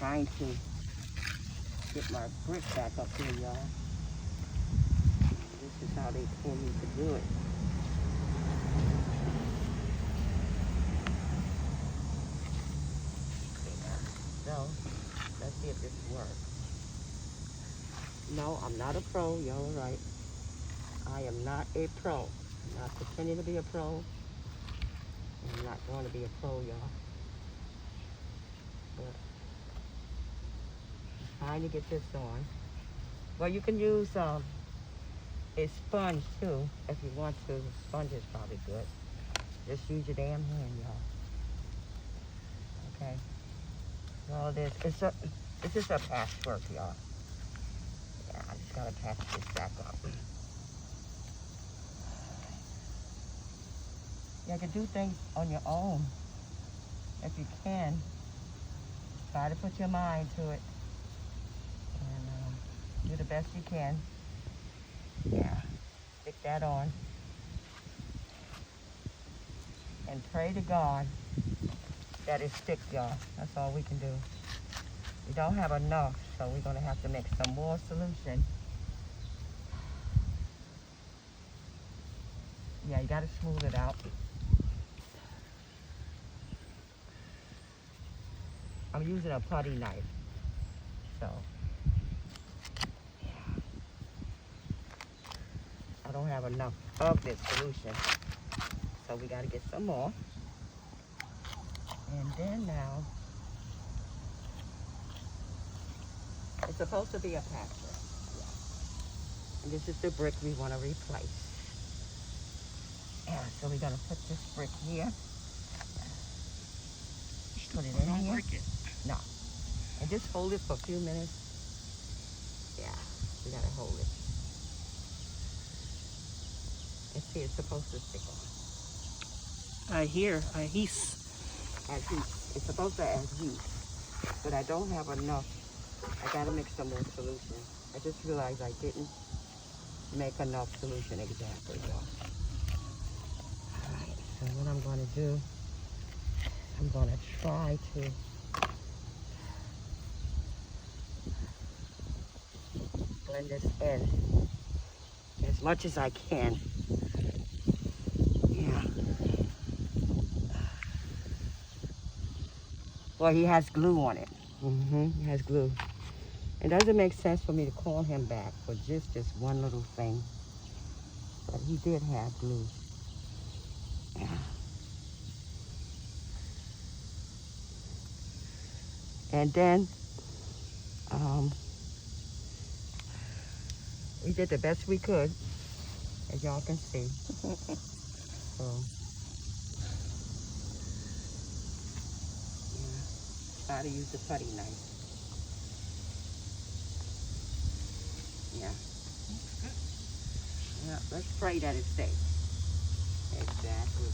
trying to get my brick back up here, y'all. This is how they told me to do it. So, let's see if this works. No, I'm not a pro, y'all are right. I am not a pro. I'm not pretending to be a pro. I'm not going to be a pro, y'all. But I'm trying to get this on. Well, you can use a sponge too, if you want to. The sponge is probably good. Just use your damn hand, y'all. Okay. All this, it's just a patchwork, y'all. Yeah, I just gotta patch this back up. You can do things on your own if you can. Try to put your mind to it and do the best you can. Yeah, stick that on. And pray to God that it sticks, y'all. That's all we can do. We don't have enough, so we're gonna have to make some more solution. Yeah, you gotta smooth it out. I'm using a putty knife, so yeah. I don't have enough of this solution, so we gotta get some more. And then now, it's supposed to be a patchwork. Yeah. And this is the brick we want to replace. Yeah, so we're gonna put this brick here. Put it in Don't here. break it. No. And just hold it for a few minutes. Yeah, we gotta hold it. And see, it's supposed to stick on. I hear a hiss. Adhere. It's supposed to adhere. But I don't have enough. I gotta make some more solution. I just realized I didn't make enough solution exactly, y'all. Alright, so what I'm gonna do, I'm gonna try to blend this in as much as I can. Yeah. Well, he has glue on it. He has glue. It doesn't make sense for me to call him back for just this one little thing. But he did have glue. Yeah. And then, we did the best we could, as y'all can see. So, yeah, try to use the putty knife. Yeah. Yeah, let's pray that it stays. Exactly.